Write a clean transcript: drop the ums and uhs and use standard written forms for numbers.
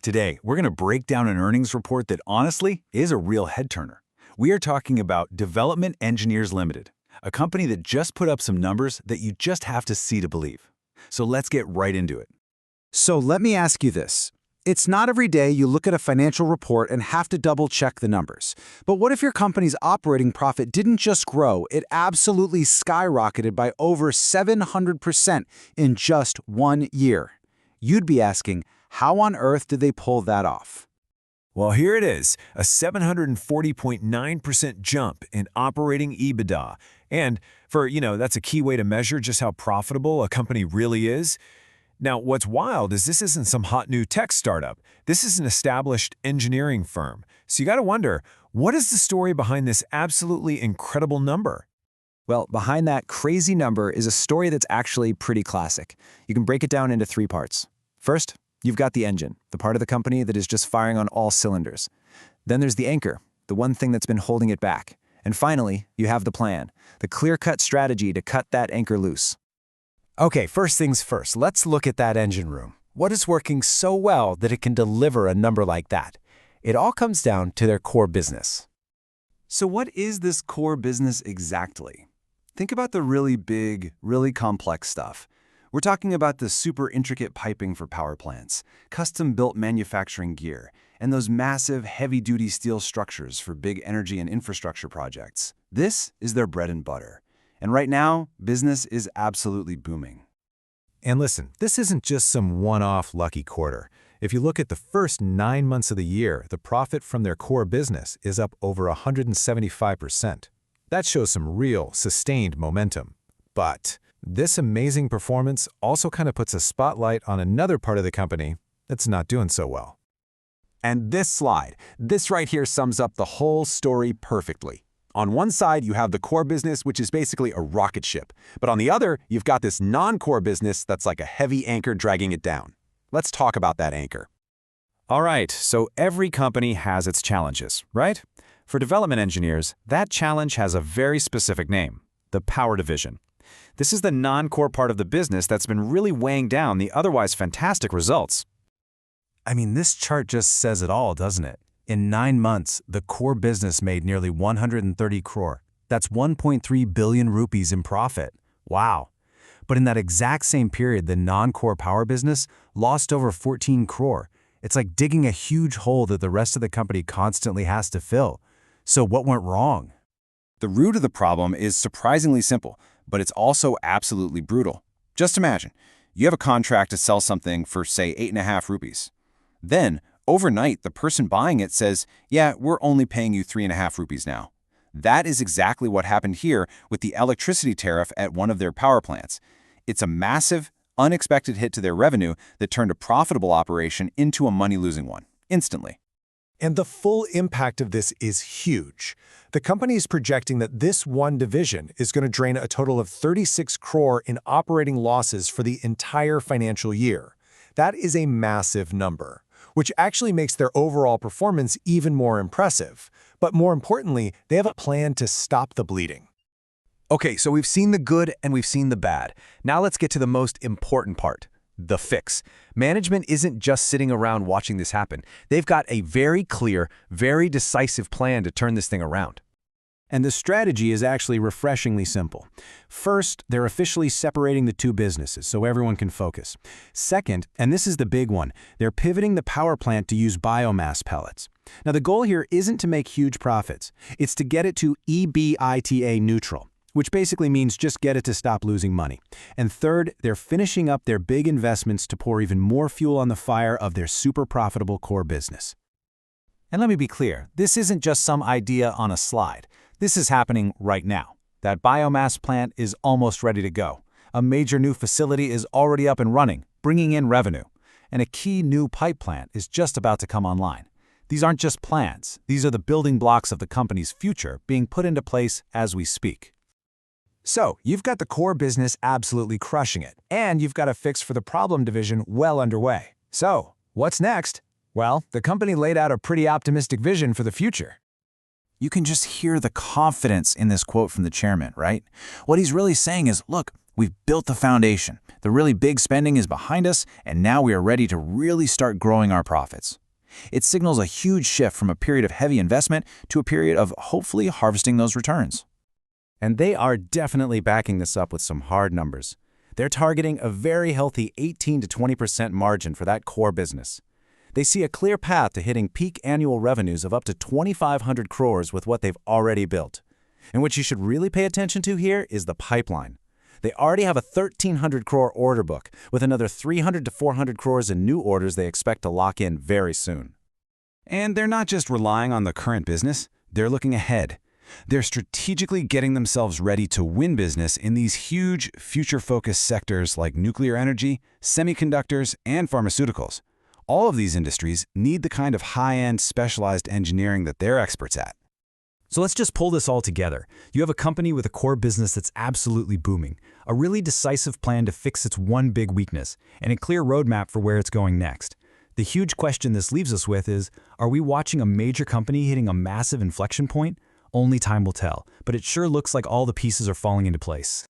Today, we're going to break down an earnings report that honestly is a real head-turner. We are talking about Development Engineers Limited, a company that just put up some numbers that you just have to see to believe. So let's get right into it. So let me ask you this. It's not every day you look at a financial report and have to double-check the numbers. But what if your company's operating profit didn't just grow, it absolutely skyrocketed by over 700% in just 1 year? You'd be asking, how on earth did they pull that off? Well, here it is, a 740.9% jump in operating EBITDA. And that's a key way to measure just how profitable a company really is. Now, what's wild is this isn't some hot new tech startup. This is an established engineering firm. So you got to wonder, what is the story behind this absolutely incredible number? Well, behind that crazy number is a story that's actually pretty classic. You can break it down into 3 parts. First, you've got the engine, the part of the company that is just firing on all cylinders. Then there's the anchor, the one thing that's been holding it back. And finally, you have the plan, the clear-cut strategy to cut that anchor loose. Okay, first things first, let's look at that engine room. What is working so well that it can deliver a number like that? It all comes down to their core business. So what is this core business exactly? Think about the really big, really complex stuff. We're talking about the super intricate piping for power plants, custom-built manufacturing gear, and those massive, heavy-duty steel structures for big energy and infrastructure projects. This is their bread and butter. And right now, business is absolutely booming. And listen, this isn't just some one-off lucky quarter. If you look at the first 9 months of the year, the profit from their core business is up over 175%. That shows some real, sustained momentum. But this amazing performance also kind of puts a spotlight on another part of the company that's not doing so well. And this right here sums up the whole story perfectly. On one side, you have the core business, which is basically a rocket ship. But on the other, you've got this non-core business that's like a heavy anchor dragging it down. Let's talk about that anchor. All right, so every company has its challenges, right? For development engineers, that challenge has a very specific name, the power division. This is the non-core part of the business that's been really weighing down the otherwise fantastic results. I mean, this chart just says it all, doesn't it? In 9 months, the core business made nearly 130 crore. That's 1.3 billion rupees in profit. Wow. But in that exact same period, the non-core power business lost over 14 crore. It's like digging a huge hole that the rest of the company constantly has to fill. So what went wrong? The root of the problem is surprisingly simple, but it's also absolutely brutal. Just imagine, you have a contract to sell something for, say, 8.5 rupees. Then, overnight, the person buying it says, yeah, we're only paying you 3.5 rupees now. That is exactly what happened here with the electricity tariff at one of their power plants. It's a massive, unexpected hit to their revenue that turned a profitable operation into a money-losing one, instantly. And the full impact of this is huge. The company is projecting that this one division is going to drain a total of 36 crore in operating losses for the entire financial year. That is a massive number, which actually makes their overall performance even more impressive. But more importantly, they have a plan to stop the bleeding. Okay, so we've seen the good and we've seen the bad. Now let's get to the most important part. The fix. Management isn't just sitting around watching this happen. They've got a very clear, very decisive plan to turn this thing around. And the strategy is actually refreshingly simple. First, they're officially separating the two businesses so everyone can focus. Second, and this is the big one, they're pivoting the power plant to use biomass pellets. Now the goal here isn't to make huge profits. It's to get it to EBITDA neutral, which basically means just get it to stop losing money. And third, they're finishing up their big investments to pour even more fuel on the fire of their super profitable core business. And let me be clear, this isn't just some idea on a slide. This is happening right now. That biomass plant is almost ready to go. A major new facility is already up and running, bringing in revenue. And a key new pipe plant is just about to come online. These aren't just plans. These are the building blocks of the company's future being put into place as we speak. So, you've got the core business absolutely crushing it, and you've got a fix for the problem division well underway. So, what's next? Well, the company laid out a pretty optimistic vision for the future. You can just hear the confidence in this quote from the chairman, right? What he's really saying is, look, We've built the foundation. The really big spending is behind us, and now we are ready to really start growing our profits. It signals a huge shift from a period of heavy investment to a period of hopefully harvesting those returns. And they are definitely backing this up with some hard numbers. They're targeting a very healthy 18 to 20% margin for that core business. They see a clear path to hitting peak annual revenues of up to 2,500 crores with what they've already built. And what you should really pay attention to here is the pipeline. They already have a 1,300 crore order book, with another 300 to 400 crores in new orders they expect to lock in very soon. And they're not just relying on the current business, they're looking ahead. They're strategically getting themselves ready to win business in these huge, future-focused sectors like nuclear energy, semiconductors, and pharmaceuticals. All of these industries need the kind of high-end, specialized engineering that they're experts at. So let's just pull this all together. You have a company with a core business that's absolutely booming, a really decisive plan to fix its one big weakness, and a clear roadmap for where it's going next. The huge question this leaves us with is, are we watching a major company hitting a massive inflection point? Only time will tell, but it sure looks like all the pieces are falling into place.